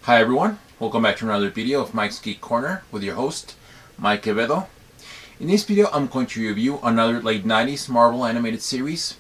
Hi everyone, welcome back to another video of Mike's Geek Corner with your host, Mike Quevedo. In this video I'm going to review another late 90s Marvel animated series,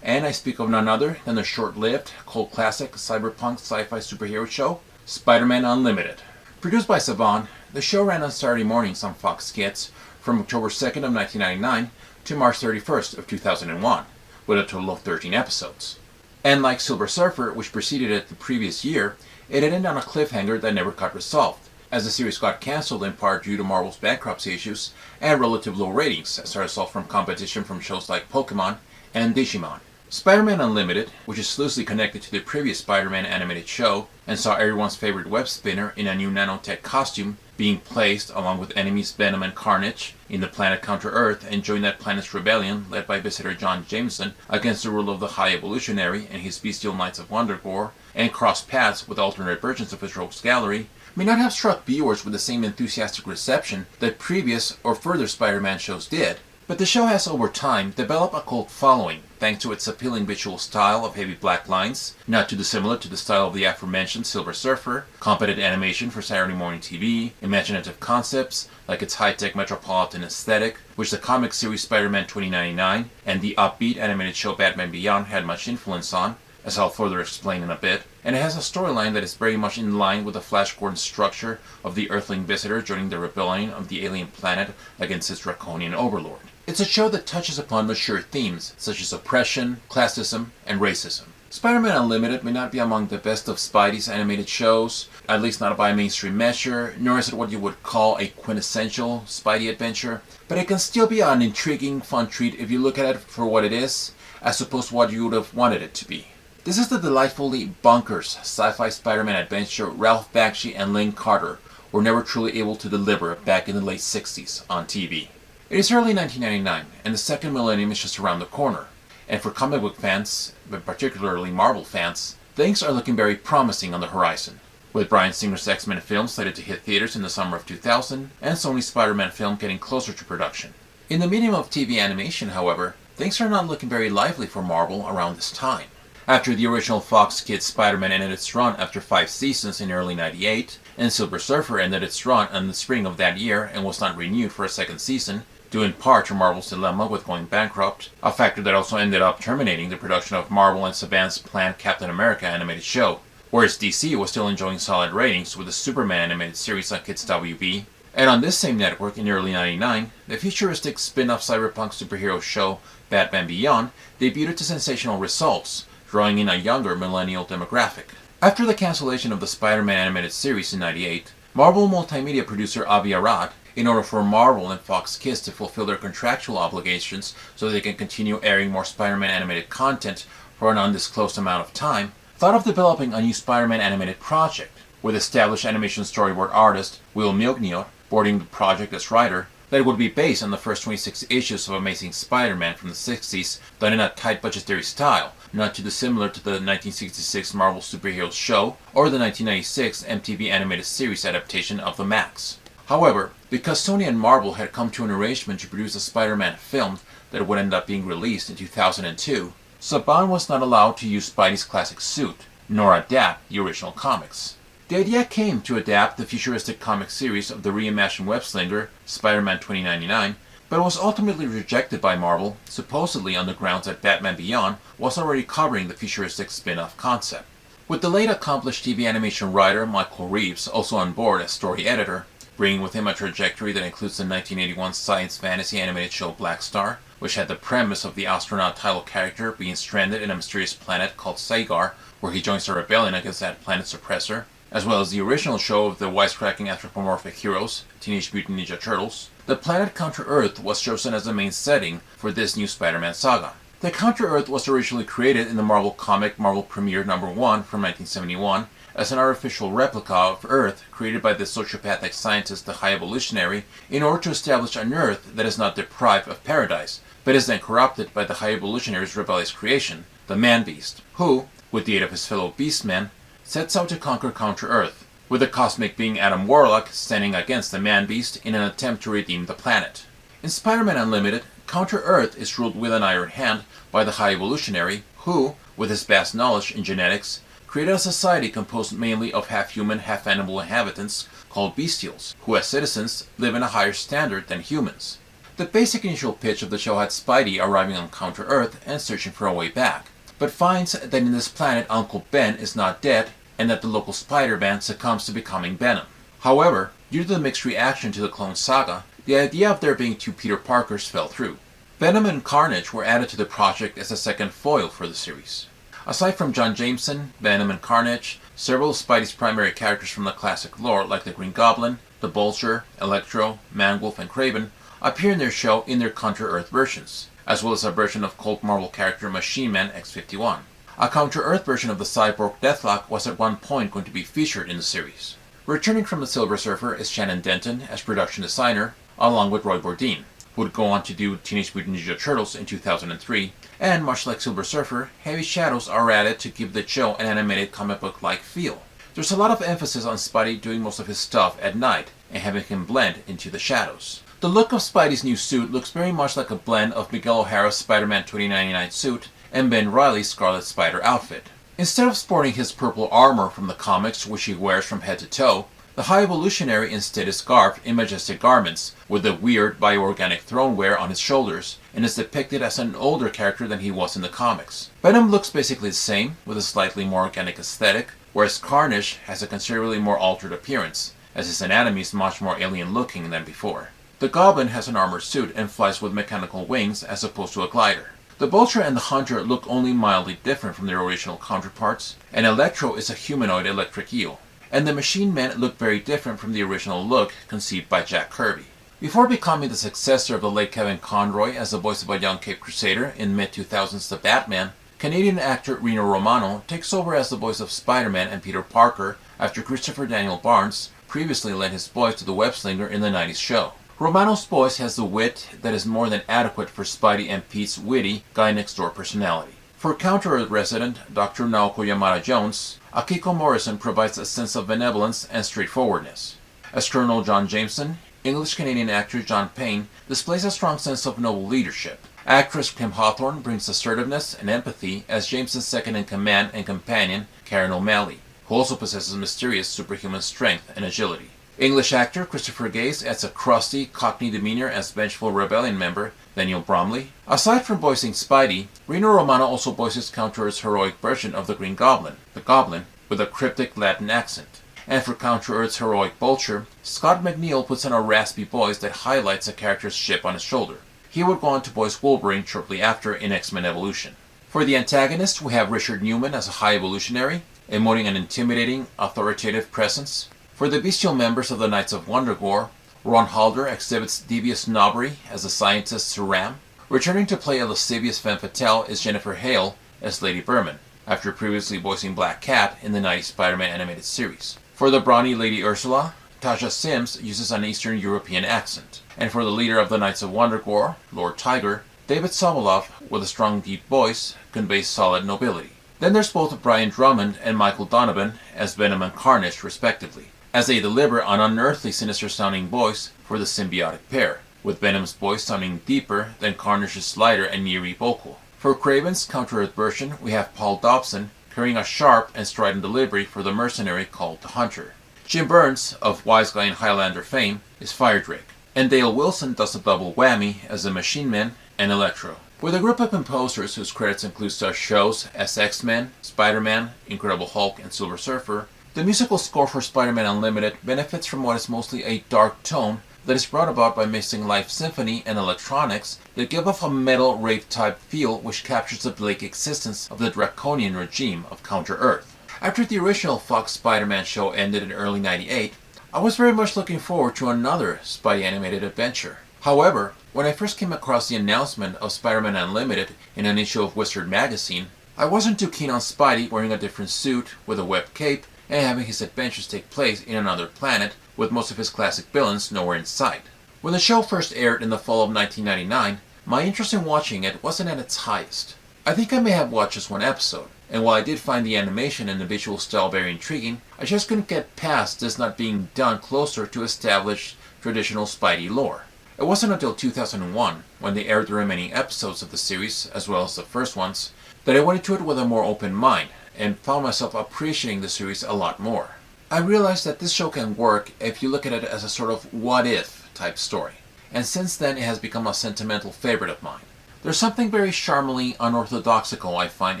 and I speak of none other than the short-lived, cult classic, cyberpunk sci-fi superhero show, Spider-Man Unlimited. Produced by Saban, the show ran on Saturday mornings on Fox Kids from October 2nd of 1999 to March 31st of 2001, with a total of 13 episodes. And like Silver Surfer, which preceded it the previous year, it ended on a cliffhanger that never got resolved, as the series got cancelled in part due to Marvel's bankruptcy issues and relative low ratings as a result from competition from shows like Pokemon and Digimon. Spider-Man Unlimited, which is loosely connected to the previous Spider-Man animated show and saw everyone's favorite web spinner in a new nanotech costume being placed along with enemies Venom and Carnage in the planet Counter-Earth and join that planet's rebellion led by visitor John Jameson against the rule of the High Evolutionary and his bestial Knights of Wondergore, and cross paths with alternate versions of his rogues gallery, may not have struck viewers with the same enthusiastic reception that previous or further Spider-Man shows did. But the show has over time developed a cult following thanks to its appealing visual style of heavy black lines, not too dissimilar to the style of the aforementioned Silver Surfer, competent animation for Saturday morning TV, imaginative concepts like its high-tech metropolitan aesthetic, which the comic series Spider-Man 2099 and the upbeat animated show Batman Beyond had much influence on, as I'll further explain in a bit, and it has a storyline that is very much in line with the Flash Gordon structure of the Earthling visitor joining the rebellion of the alien planet against its draconian overlord. It's a show that touches upon mature themes such as oppression, classism, and racism. Spider-Man Unlimited may not be among the best of Spidey's animated shows, at least not by mainstream measure, nor is it what you would call a quintessential Spidey adventure, but it can still be an intriguing, fun treat if you look at it for what it is, as opposed to what you would have wanted it to be. This is the delightfully bonkers sci-fi Spider-Man adventure Ralph Bakshi and Lynn Carter were never truly able to deliver back in the late 60s on TV. It is early 1999, and the second millennium is just around the corner. And for comic book fans, but particularly Marvel fans, things are looking very promising on the horizon, with Bryan Singer's X-Men film slated to hit theaters in the summer of 2000, and Sony's Spider-Man film getting closer to production. In the medium of TV animation, however, things are not looking very lively for Marvel around this time. After the original Fox Kids Spider-Man ended its run after 5 seasons in early 98, and Silver Surfer ended its run in the spring of that year and was not renewed for a second season, due in part to Marvel's dilemma with going bankrupt, a factor that also ended up terminating the production of Marvel and Saban's planned Captain America animated show, whereas DC was still enjoying solid ratings with the Superman animated series on Kids WB, and on this same network in early 99, the futuristic spin-off cyberpunk superhero show Batman Beyond debuted to sensational results, drawing in a younger millennial demographic. After the cancellation of the Spider-Man animated series in 98, Marvel multimedia producer Avi Arad, in order for Marvel and Fox Kids to fulfill their contractual obligations so they can continue airing more Spider-Man animated content for an undisclosed amount of time, thought of developing a new Spider-Man animated project, with established animation storyboard artist Will Meugniot boarding the project as writer, that would be based on the first 26 issues of Amazing Spider-Man from the 60s, done in a tight budgetary style, not too dissimilar to the 1966 Marvel Superheroes show or the 1996 MTV animated series adaptation of The Max. However, because Sony and Marvel had come to an arrangement to produce a Spider-Man film that would end up being released in 2002, Saban was not allowed to use Spidey's classic suit, nor adapt the original comics. The idea came to adapt the futuristic comic series of the reimagined web-slinger Spider-Man 2099, but was ultimately rejected by Marvel, supposedly on the grounds that Batman Beyond was already covering the futuristic spin-off concept. With the late accomplished TV animation writer Michael Reaves also on board as story editor, bringing with him a trajectory that includes the 1981 science fantasy animated show Black Star, which had the premise of the astronaut title character being stranded in a mysterious planet called Sagar, where he joins a rebellion against that planet's oppressor, as well as the original show of the wisecracking anthropomorphic heroes, Teenage Mutant Ninja Turtles. The planet Counter-Earth was chosen as the main setting for this new Spider-Man saga. The Counter-Earth was originally created in the Marvel comic Marvel Premiere #1 from 1971 as an artificial replica of Earth created by the sociopathic scientist the High Evolutionary in order to establish an Earth that is not deprived of paradise, but is then corrupted by the High Evolutionary's rebellious creation, the Man-Beast, who, with the aid of his fellow Beastmen, sets out to conquer Counter-Earth, with the cosmic being Adam Warlock standing against the Man-Beast in an attempt to redeem the planet. In Spider-Man Unlimited, Counter-Earth is ruled with an iron hand by the High Evolutionary, who, with his vast knowledge in genetics, created a society composed mainly of half-human, half-animal inhabitants called bestials, who as citizens live in a higher standard than humans. The basic initial pitch of the show had Spidey arriving on Counter-Earth and searching for a way back, but finds that in this planet Uncle Ben is not dead and that the local Spider-Man succumbs to becoming Venom. However, due to the mixed reaction to the Clone Saga, the idea of there being two Peter Parkers fell through. Venom and Carnage were added to the project as a second foil for the series. Aside from John Jameson, Venom, and Carnage, several of Spidey's primary characters from the classic lore, like the Green Goblin, the Vulture, Electro, Man-Wolf, and Kraven, appear in their show in their Counter-Earth versions, as well as a version of cult Marvel character Machine Man X-51. A Counter-Earth version of the cyborg Deathlock was at one point going to be featured in the series. Returning from the Silver Surfer is Shannon Denton as production designer, along with Roy Bourdin, who would go on to do Teenage Mutant Ninja Turtles in 2003, and much like Silver Surfer, heavy shadows are added to give the show an animated comic book-like feel. There's a lot of emphasis on Spidey doing most of his stuff at night, and having him blend into the shadows. The look of Spidey's new suit looks very much like a blend of Miguel O'Hara's Spider-Man 2099 suit and Ben Reilly's Scarlet Spider outfit. Instead of sporting his purple armor from the comics, which he wears from head to toe, the High Evolutionary instead is garbed in majestic garments, with the weird bioorganic throne wear on his shoulders, and is depicted as an older character than he was in the comics. Venom looks basically the same, with a slightly more organic aesthetic, whereas Carnage has a considerably more altered appearance, as his anatomy is much more alien-looking than before. The Goblin has an armored suit and flies with mechanical wings as opposed to a glider. The Vulture and the Hunter look only mildly different from their original counterparts, and Electro is a humanoid electric eel. And the Machine Men look very different from the original look conceived by Jack Kirby. Before becoming the successor of the late Kevin Conroy as the voice of a young Cape Crusader in mid-2000s The Batman, Canadian actor Rino Romano takes over as the voice of Spider-Man and Peter Parker after Christopher Daniel Barnes previously lent his voice to the web-slinger in the 90s show. Romano's voice has the wit that is more than adequate for Spidey and Pete's witty, guy-next-door personality. For Counter-Earth resident Dr. Naoko Yamada-Jones, Akiko Morrison provides a sense of benevolence and straightforwardness. As Colonel John Jameson, English-Canadian actor John Payne displays a strong sense of noble leadership. Actress Kim Hawthorne brings assertiveness and empathy as Jameson's second-in-command and companion, Karen O'Malley, who also possesses mysterious superhuman strength and agility. English actor Christopher Gaze adds a crusty, cockney demeanor as vengeful rebellion member Daniel Bromley. Aside from voicing Spidey, Rino Romano also voices Counter-Earth's heroic version of the Green Goblin, the Goblin, with a cryptic Latin accent. And for Counter-Earth's heroic Vulture, Scott McNeil puts on a raspy voice that highlights a character's chip on his shoulder. He would go on to voice Wolverine shortly after in X-Men Evolution. For the antagonist, we have Richard Newman as a High Evolutionary, emoting an intimidating, authoritative presence. For the bestial members of the Knights of Wundagore, Ron Halder exhibits devious snobbery as the scientist Saram. Returning to play a lascivious femme fatale is Jennifer Hale as Lady Berman, after previously voicing Black Cat in the 90s Spider-Man animated series. For the brawny Lady Ursula, Tasha Sims uses an Eastern European accent. And for the leader of the Knights of Wundagore, Lord Tiger, David Sobolov, with a strong deep voice, conveys solid nobility. Then there's both Brian Drummond and Michael Donovan as Venom and Carnage, respectively, as they deliver an unearthly sinister-sounding voice for the symbiotic pair, with Venom's voice sounding deeper than Carnage's lighter and eerie vocal. For Kraven's Counter-Earth version, we have Paul Dobson carrying a sharp and strident delivery for the mercenary called the Hunter. Jim Burns, of Wise Guy and Highlander fame, is Firedrake, and Dale Wilson does a double whammy as the Machine Man and Electro. With a group of composers whose credits include such shows as X-Men, Spider-Man, Incredible Hulk, and Silver Surfer, the musical score for Spider-Man Unlimited benefits from what is mostly a dark tone that is brought about by mixing live symphony and electronics that give off a metal rave-type feel which captures the bleak existence of the draconian regime of Counter-Earth. After the original Fox Spider-Man show ended in early '98, I was very much looking forward to another Spidey animated adventure. However, when I first came across the announcement of Spider-Man Unlimited in an issue of Wizard magazine, I wasn't too keen on Spidey wearing a different suit with a web cape and having his adventures take place in another planet with most of his classic villains nowhere in sight. When the show first aired in the fall of 1999, my interest in watching it wasn't at its highest. I think I may have watched just one episode, and while I did find the animation and the visual style very intriguing, I just couldn't get past this not being done closer to established traditional Spidey lore. It wasn't until 2001, when they aired the remaining episodes of the series, as well as the first ones, that I went into it with a more open mind, and found myself appreciating the series a lot more. I realized that this show can work if you look at it as a sort of what-if type story, and since then it has become a sentimental favorite of mine. There's something very charmingly unorthodoxical I find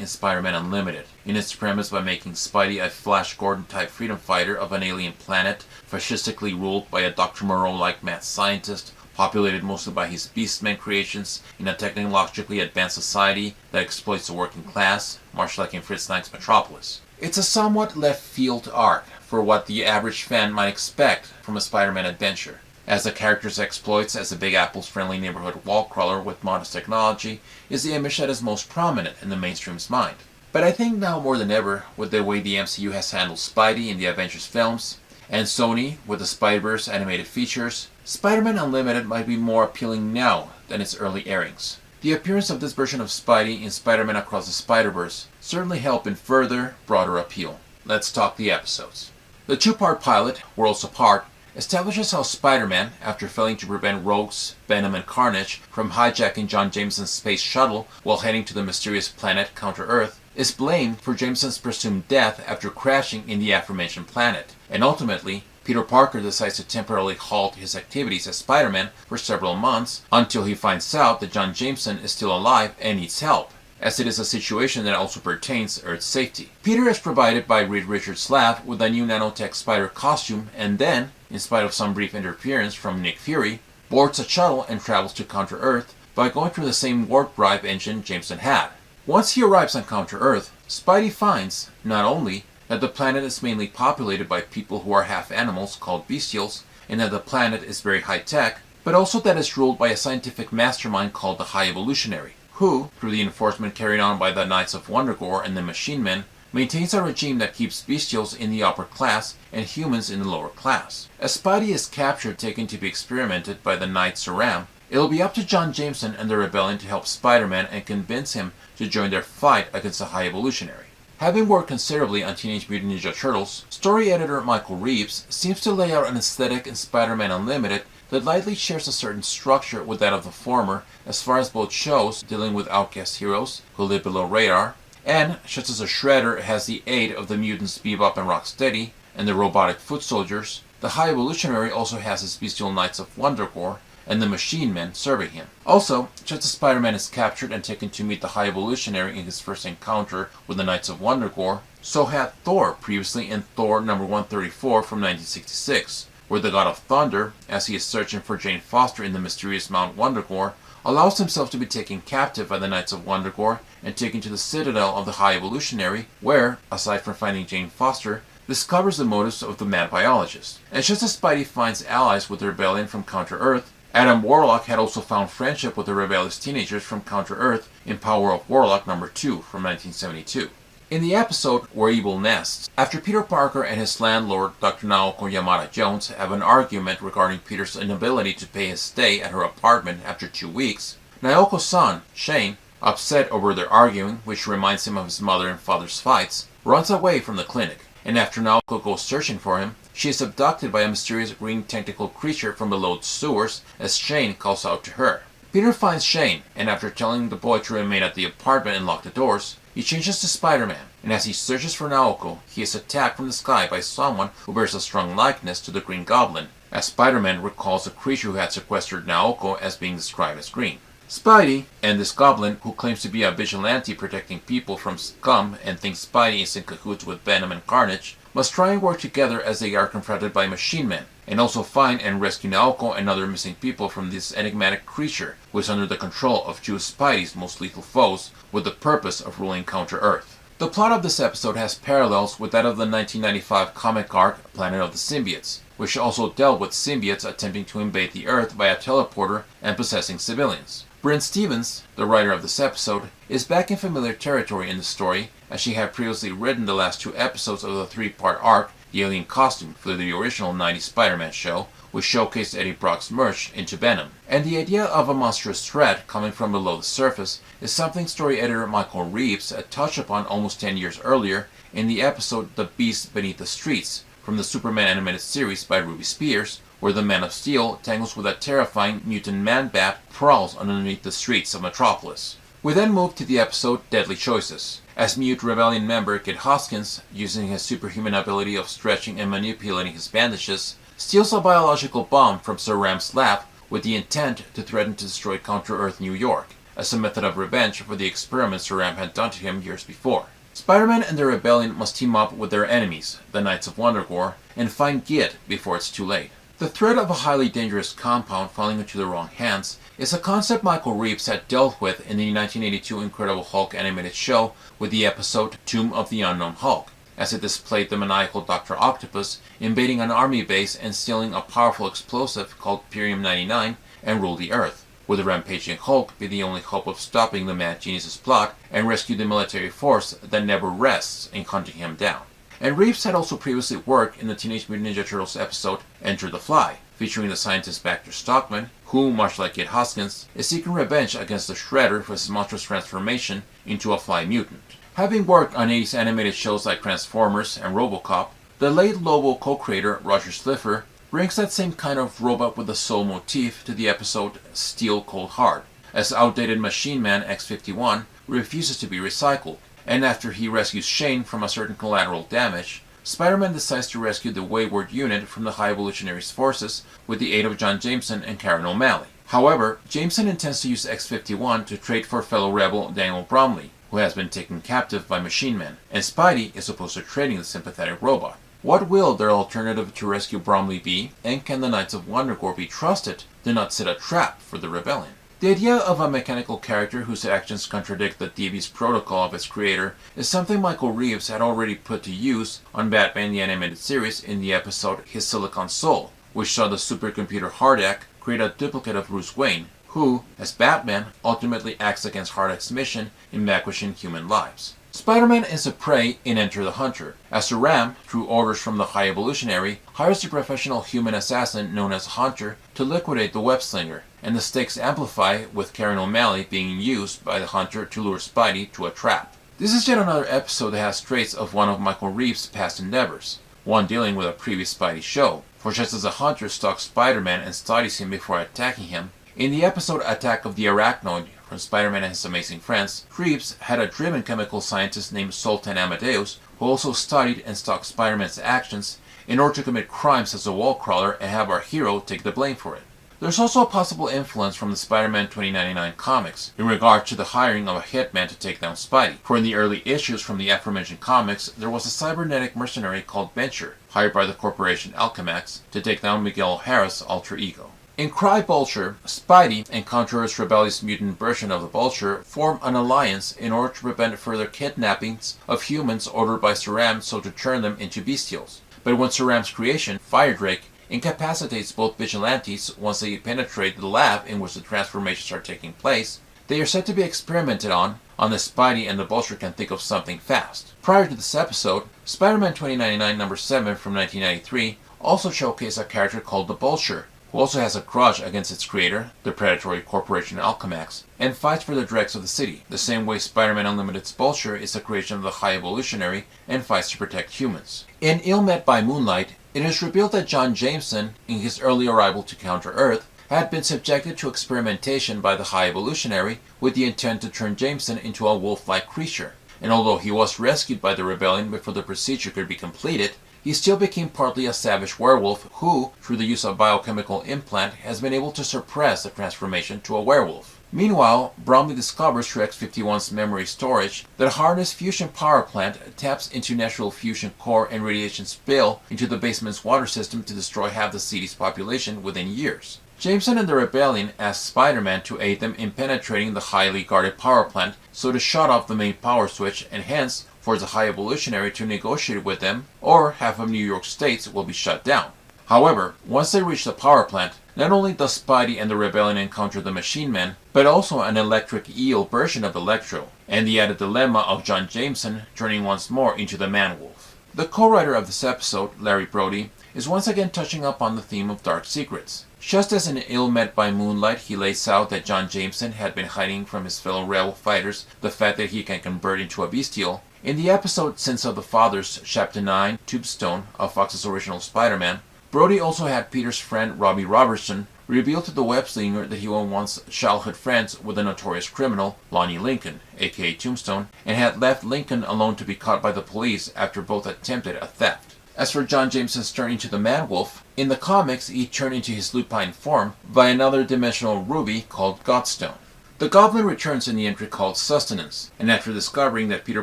in Spider-Man Unlimited, in its premise by making Spidey a Flash Gordon-type freedom fighter of an alien planet, fascistically ruled by a Dr. Moreau-like mad scientist, populated mostly by his Beastmen creations in a technologically advanced society that exploits the working class, much like in Fritz Lang's Metropolis. It's a somewhat left-field arc for what the average fan might expect from a Spider-Man adventure, as the character's exploits as a Big Apple's friendly neighborhood wall crawler with modest technology is the image that is most prominent in the mainstream's mind. But I think now more than ever, with the way the MCU has handled Spidey in the Avengers films, and Sony with the Spider-Verse animated features, Spider-Man Unlimited might be more appealing now than its early airings. The appearance of this version of Spidey in Spider-Man Across the Spider-Verse certainly helped in further, broader appeal. Let's talk the episodes. The two-part pilot, Worlds Apart, establishes how Spider-Man, after failing to prevent Rogues, Venom, and Carnage from hijacking John Jameson's space shuttle while heading to the mysterious planet Counter-Earth, is blamed for Jameson's presumed death after crashing in the aforementioned planet, and ultimately, Peter Parker decides to temporarily halt his activities as Spider-Man for several months until he finds out that John Jameson is still alive and needs help, as it is a situation that also pertains to Earth's safety. Peter is provided by Reed Richards' lab with a new nanotech spider costume and then, in spite of some brief interference from Nick Fury, boards a shuttle and travels to Counter-Earth by going through the same warp drive engine Jameson had. Once he arrives on Counter-Earth, Spidey finds, not only that the planet is mainly populated by people who are half animals called bestials, and that the planet is very high-tech, but also that it's ruled by a scientific mastermind called the High Evolutionary, who, through the enforcement carried on by the Knights of Wundagore and the Machine Men, maintains a regime that keeps bestials in the upper class and humans in the lower class. As Spidey is captured, taken to be experimented by the Knights Aram, it'll be up to John Jameson and the Rebellion to help Spider-Man and convince him to join their fight against the High Evolutionary. Having worked considerably on Teenage Mutant Ninja Turtles, story editor Michael Reaves seems to lay out an aesthetic in Spider-Man Unlimited that lightly shares a certain structure with that of the former as far as both shows dealing with outcast heroes who live below radar, and just as a Shredder has the aid of the mutants Bebop and Rocksteady and the robotic foot soldiers, the High Evolutionary also has his bestial Knights of Wundagore and the Machine Men serving him. Also, just as Spider-Man is captured and taken to meet the High Evolutionary in his first encounter with the Knights of Wundagore, so had Thor previously in Thor number 134 from 1966, where the God of Thunder, as he is searching for Jane Foster in the mysterious Mount Wundagore, allows himself to be taken captive by the Knights of Wundagore and taken to the citadel of the High Evolutionary, where, aside from finding Jane Foster, discovers the motives of the mad biologist. And just as Spidey finds allies with the Rebellion from Counter-Earth, Adam Warlock had also found friendship with the rebellious teenagers from Counter-Earth in Power of Warlock number 2 from 1972. In the episode Where Evil Nests, after Peter Parker and his landlord, Dr. Naoko Yamada-Jones, have an argument regarding Peter's inability to pay his stay at her apartment after 2 weeks, Naoko's son, Shane, upset over their arguing, which reminds him of his mother and father's fights, runs away from the clinic, and after Naoko goes searching for him, she is abducted by a mysterious green tentacle creature from below the sewers as Shane calls out to her. Peter finds Shane, and after telling the boy to remain at the apartment and lock the doors, he changes to Spider-Man, and as he searches for Naoko, he is attacked from the sky by someone who bears a strong likeness to the Green Goblin, as Spider-Man recalls the creature who had sequestered Naoko as being described as green. Spidey, and this goblin, who claims to be a vigilante protecting people from scum and thinks Spidey is in cahoots with Venom and Carnage, must try and work together as they are confronted by Machine Men, and also find and rescue Naoko and other missing people from this enigmatic creature who is under the control of two of Spidey's most lethal foes with the purpose of ruling Counter-Earth. The plot of this episode has parallels with that of the 1995 comic arc Planet of the Symbiotes, which also dealt with symbiotes attempting to invade the Earth by a teleporter and possessing civilians. Brynne Stevens, the writer of this episode, is back in familiar territory in the story, as she had previously written the last 2 episodes of the 3-part arc, The Alien Costume, for the original 90s Spider-Man show, which showcased Eddie Brock's merge into Venom. And the idea of a monstrous threat coming from below the surface is something story editor Michael Reaves had touched upon almost 10 years earlier in the episode The Beast Beneath the Streets, from the Superman animated series by Ruby Spears, where the Man of Steel tangles with a terrifying mutant man-bat prowls underneath the streets of Metropolis. We then move to the episode Deadly Choices. as Mute Rebellion member Kid Hoskins, using his superhuman ability of stretching and manipulating his bandages, steals a biological bomb from Sir Ram's lab with the intent to threaten to destroy Counter-Earth New York, as a method of revenge for the experiments Sir Ram had done to him years before. Spider-Man and the Rebellion must team up with their enemies, the Knights of Wundagore, and find Git before it's too late. The threat of a highly dangerous compound falling into the wrong hands is a concept Michael Reaves had dealt with in the 1982 Incredible Hulk animated show with the episode Tomb of the Unknown Hulk, as it displayed the maniacal Dr. Octopus invading an army base and stealing a powerful explosive called Pyrium-99 and rule the Earth, with the rampaging Hulk be the only hope of stopping the Mad Genius's plot and rescue the military force that never rests in hunting him down. And Reaves had also previously worked in the Teenage Mutant Ninja Turtles episode Enter the Fly, featuring the scientist Baxter Stockman, who, much like Kid Hoskins, is seeking revenge against the Shredder for his monstrous transformation into a fly mutant. Having worked on 80s animated shows like Transformers and RoboCop, the late Lobo co-creator Roger Slifer brings that same kind of robot with a soul motif to the episode Steel Cold Hard, as outdated Machine Man X-51 refuses to be recycled, and after he rescues Shane from a certain collateral damage, Spider-Man decides to rescue the wayward unit from the High Evolutionaries' forces with the aid of John Jameson and Karen O'Malley. However, Jameson intends to use X-51 to trade for fellow rebel Daniel Bromley, who has been taken captive by Machine Man, and Spidey is opposed to trading the sympathetic robot. What will their alternative to rescue Bromley be, and can the Knights of Wundagore be trusted to not set a trap for the Rebellion? The idea of a mechanical character whose actions contradict the devious protocol of its creator is something Michael Reaves had already put to use on Batman the Animated Series in the episode His Silicon Soul, which saw the supercomputer Hardak create a duplicate of Bruce Wayne, who, as Batman, ultimately acts against Hardak's mission in vanquishing human lives. Spider-Man is a prey in Enter the Hunter, as Sir Ram, through orders from the High Evolutionary, hires the professional human assassin known as Hunter to liquidate the web-slinger, and the stakes amplify with Karen O'Malley being used by the Hunter to lure Spidey to a trap. This is yet another episode that has traits of one of Michael Reaves' past endeavors, one dealing with a previous Spidey show, for just as the Hunter stalks Spider-Man and studies him before attacking him, in the episode Attack of the Arachnoid from Spider-Man and His Amazing Friends, Reaves had a driven chemical scientist named Sultan Amadeus who also studied and stalked Spider-Man's actions in order to commit crimes as a wall crawler and have our hero take the blame for it. There's also a possible influence from the Spider-Man 2099 comics in regard to the hiring of a hitman to take down Spidey, for in the early issues from the aforementioned comics there was a cybernetic mercenary called Venture, hired by the corporation Alchemax to take down Miguel O'Hara's alter ego. In Cry Vulture, Spidey and Counter-Earth's rebellious mutant version of the Vulture form an alliance in order to prevent further kidnappings of humans ordered by Sir Ram so to turn them into bestials. But when Sir Ram's creation, Firedrake, incapacitates both vigilantes once they penetrate the lab in which the transformations are taking place, they are said to be experimented on unless Spidey and the Vulture can think of something fast. Prior to this episode, Spider-Man 2099 number 7 from 1993 also showcased a character called the Vulture, who also has a grudge against its creator, the predatory corporation Alchemax, and fights for the dregs of the city, the same way Spider-Man Unlimited's Vulture is a creation of the High Evolutionary and fights to protect humans. In Ill Met by Moonlight, it is revealed that John Jameson, in his early arrival to Counter-Earth, had been subjected to experimentation by the High Evolutionary with the intent to turn Jameson into a wolf-like creature, and although he was rescued by the Rebellion before the procedure could be completed, he still became partly a savage werewolf who, through the use of biochemical implant, has been able to suppress the transformation to a werewolf. Meanwhile, Bromley discovers through X-51's memory storage that a harness fusion power plant taps into natural fusion core and radiation spill into the basement's water system to destroy half the city's population within years. Jameson and the Rebellion ask Spider-Man to aid them in penetrating the highly guarded power plant so to shut off the main power switch and hence force the High Evolutionary to negotiate with them, or half of New York State will be shut down. However, once they reach the power plant, not only does Spidey and the Rebellion encounter the Machine Man, but also an electric eel version of Electro, and the added dilemma of John Jameson turning once more into the Man-Wolf. The co-writer of this episode, Larry Brody, is once again touching upon the theme of dark secrets. Just as in Ill Met by Moonlight he lays out that John Jameson had been hiding from his fellow rebel fighters the fact that he can convert into a bestial, in the episode Sins of the Fathers, Chapter 9, Tombstone of Fox's original Spider-Man, Brody also had Peter's friend Robbie Robertson revealed to the web-slinger that he was once childhood friends with the notorious criminal Lonnie Lincoln, aka Tombstone, and had left Lincoln alone to be caught by the police after both attempted a theft. As for John Jameson's turn into the Man-Wolf, in the comics he turned into his lupine form via another dimensional ruby called Godstone. The Goblin returns in the entry called Sustenance, and after discovering that Peter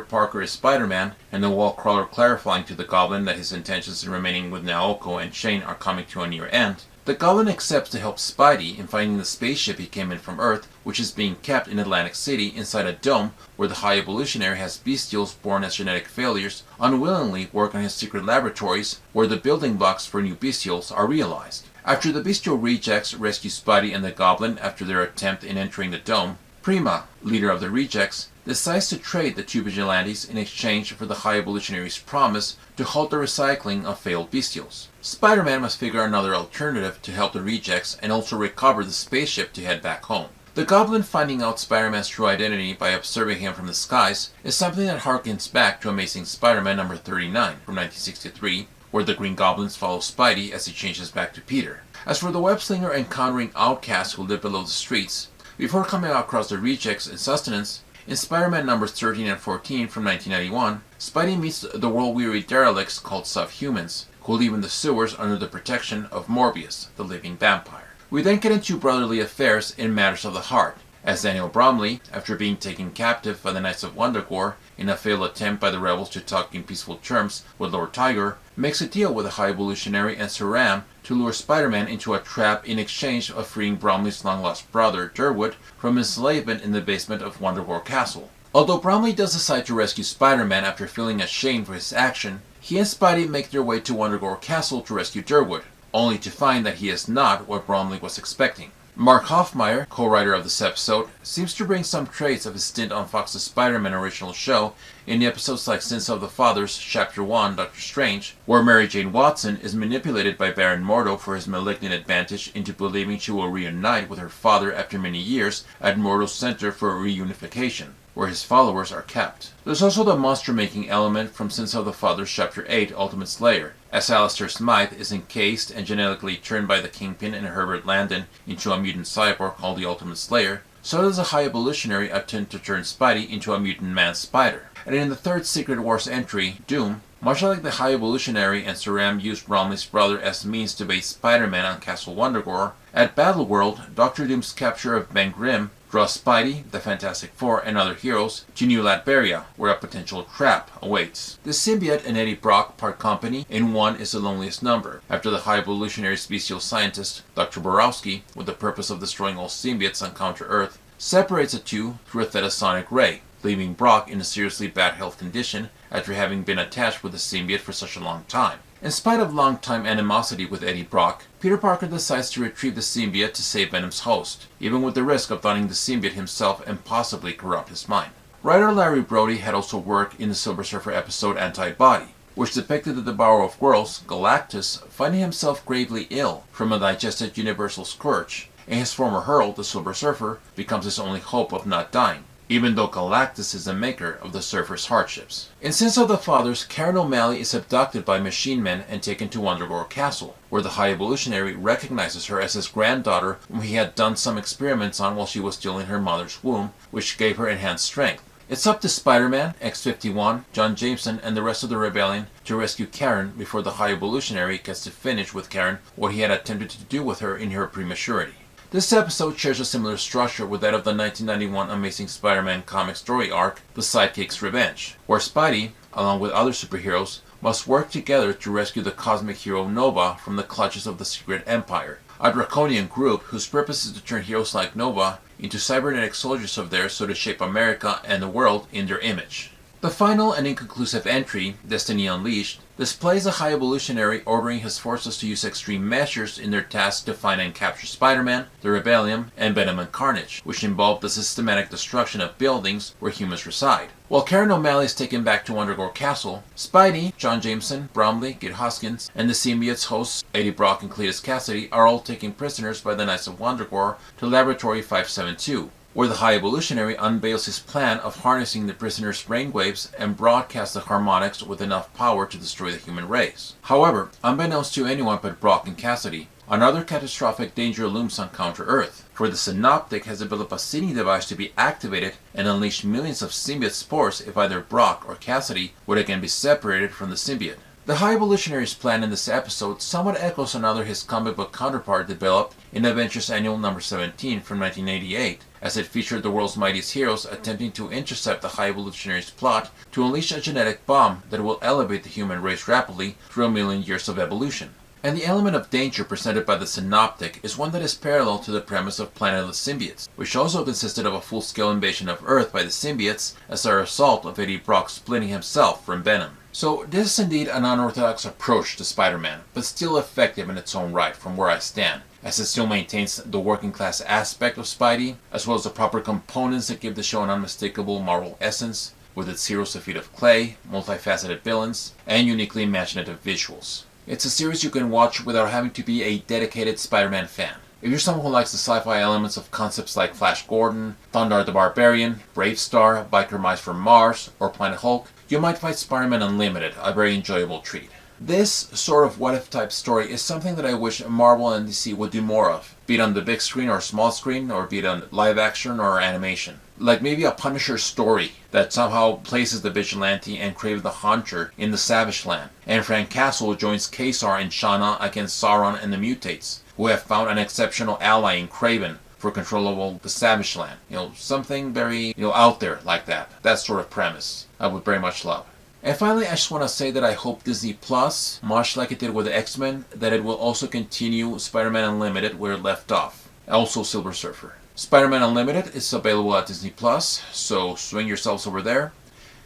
Parker is Spider-Man, and the Wallcrawler clarifying to the Goblin that his intentions in remaining with Naoko and Shane are coming to a near end, the Goblin accepts to help Spidey in finding the spaceship he came in from Earth, which is being kept in Atlantic City inside a dome where the High Evolutionary has bestials born as genetic failures unwillingly work on his secret laboratories where the building blocks for new bestials are realized. After the bestial rejects rescue Spidey and the Goblin after their attempt in entering the dome, Prima, leader of the rejects, decides to trade the two vigilantes in exchange for the High Evolutionary's promise to halt the recycling of failed bestials. Spider-Man must figure another alternative to help the rejects and also recover the spaceship to head back home. The Goblin finding out Spider-Man's true identity by observing him from the skies is something that harkens back to Amazing Spider-Man number 39 from 1963, where the Green Goblins follow Spidey as he changes back to Peter. As for the web-slinger encountering outcasts who live below the streets, before coming across the rejects and sustenance, in Spider-Man numbers 13 and 14 from 1991, Spidey meets the world-weary derelicts called subhumans, who live in the sewers under the protection of Morbius, the living vampire. We then get into brotherly affairs in matters of the heart, as Daniel Bromley, after being taken captive by the Knights of Wundagore in a failed attempt by the rebels to talk in peaceful terms with Lord Tiger, makes a deal with the High Evolutionary and Saram to lure Spider-Man into a trap in exchange of freeing Bromley's long-lost brother, Durwood, from enslavement in the basement of Wundagore Castle. Although Bromley does decide to rescue Spider-Man after feeling ashamed for his action, he and Spidey make their way to Wundagore Castle to rescue Durwood, only to find that he is not what Bromley was expecting. Mark Hofmeyer, co-writer of this episode, seems to bring some traits of his stint on Fox's Spider-Man original show in the episodes like Sins of the Fathers, Chapter 1, Doctor Strange, where Mary Jane Watson is manipulated by Baron Mordo for his malignant advantage into believing she will reunite with her father after many years at Mordo's Center for Reunification, where his followers are kept. There's also the monster-making element from Sins of the Fathers Chapter 8, Ultimate Slayer, as Alistair Smythe is encased and genetically turned by the Kingpin and Herbert Landon into a mutant cyborg called the Ultimate Slayer, so does a High Evolutionary attempt to turn Spidey into a mutant man-spider. And in the third Secret Wars entry, Doom, much like the High Evolutionary and Saram used Bromley's brother as means to bait Spider-Man on Castle Wundagore, at Battleworld, Doctor Doom's capture of Ben Grimm draws Spidey, the Fantastic Four, and other heroes to New Latveria, where a potential trap awaits. The symbiote and Eddie Brock part company in One is the Loneliest Number, after the High Evolutionary's bestial scientist, Dr. Borowski, with the purpose of destroying all symbiotes on Counter-Earth, separates the two through a Thetasonic ray, leaving Brock in a seriously bad health condition after having been attached with the symbiote for such a long time. In spite of long-time animosity with Eddie Brock, Peter Parker decides to retrieve the symbiote to save Venom's host, even with the risk of donning the symbiote himself and possibly corrupt his mind. Writer Larry Brody had also worked in the Silver Surfer episode Anti-Body, which depicted the Devourer of Worlds, Galactus, finding himself gravely ill from a digested universal scourge, and his former Herald, the Silver Surfer, becomes his only hope of not dying, even though Galactus is the maker of the Surfer's hardships. In Sins of the Fathers, Karen O'Malley is abducted by machine men and taken to Wundagore Castle, where the High Evolutionary recognizes her as his granddaughter whom he had done some experiments on while she was still in her mother's womb, which gave her enhanced strength. It's up to Spider-Man, X-51, John Jameson, and the rest of the Rebellion to rescue Karen before the High Evolutionary gets to finish with Karen what he had attempted to do with her in her prematurity. This episode shares a similar structure with that of the 1991 Amazing Spider-Man comic story arc, The Sidekick's Revenge, where Spidey, along with other superheroes, must work together to rescue the cosmic hero Nova from the clutches of the Secret Empire, a draconian group whose purpose is to turn heroes like Nova into cybernetic soldiers of theirs so to shape America and the world in their image. The final and inconclusive entry, Destiny Unleashed, displays a High Evolutionary ordering his forces to use extreme measures in their task to find and capture Spider-Man, the Rebellion, and Venom and Carnage, which involved the systematic destruction of buildings where humans reside. While Karen O'Malley is taken back to Wundagore Castle, Spidey, John Jameson, Bromley, Kid Hoskins, and the symbiote's hosts Eddie Brock and Cletus Cassidy are all taken prisoners by the Knights of Wundagore to Laboratory 572, where the High Evolutionary unveils his plan of harnessing the prisoners' brainwaves and broadcast the harmonics with enough power to destroy the human race. However, unbeknownst to anyone but Brock and Cassidy, Another catastrophic danger looms on Counter-Earth, for the Synoptic has developed a seeding device to be activated and unleash millions of symbiote spores if either Brock or Cassidy would again be separated from the symbiote. The High Evolutionary's plan in this episode somewhat echoes another his comic book counterpart developed in Avengers Annual number 17 from 1988, as it featured the world's mightiest heroes attempting to intercept the High Evolutionary's plot to unleash a genetic bomb that will elevate the human race rapidly through a million years of evolution. And the element of danger presented by the Synoptic is one that is parallel to the premise of Planet of the Symbiotes, which also consisted of a full-scale invasion of Earth by the symbiotes as a result of Eddie Brock splitting himself from Venom. So this is indeed an unorthodox approach to Spider-Man, but still effective in its own right from where I stand, as it still maintains the working class aspect of Spidey, as well as the proper components that give the show an unmistakable Marvel essence, with its heroes of feet of clay, multifaceted villains, and uniquely imaginative visuals. It's a series you can watch without having to be a dedicated Spider-Man fan. If you're someone who likes the sci-fi elements of concepts like Flash Gordon, Thundar the Barbarian, Brave Star, Biker Mice from Mars, or Planet Hulk, you might find Spider-Man Unlimited a very enjoyable treat. This sort of what-if type story is something that I wish Marvel and DC would do more of, be it on the big screen or small screen, or be it on live action or animation. Like maybe a Punisher story that somehow places the Vigilante and Kraven the Hunter in the Savage Land, and Frank Castle joins Ka-Zar and Shanna against Sauron and the Mutates, who have found an exceptional ally in Kraven for control of the Savage Land. Something very, out there like that. That sort of premise I would very much love. And finally, I just want to say that I hope Disney Plus, much like it did with the X-Men, that it will also continue Spider-Man Unlimited where it left off. Also Silver Surfer. Spider-Man Unlimited is available at Disney Plus, so swing yourselves over there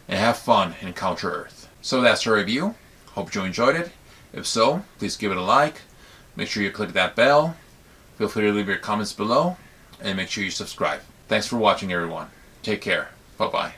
and have fun in Counter-Earth. So that's our review. Hope you enjoyed it. If so, please give it a like. Make sure you click that bell. Feel free to leave your comments below, and make sure you subscribe. Thanks for watching, everyone. Take care. Bye-bye.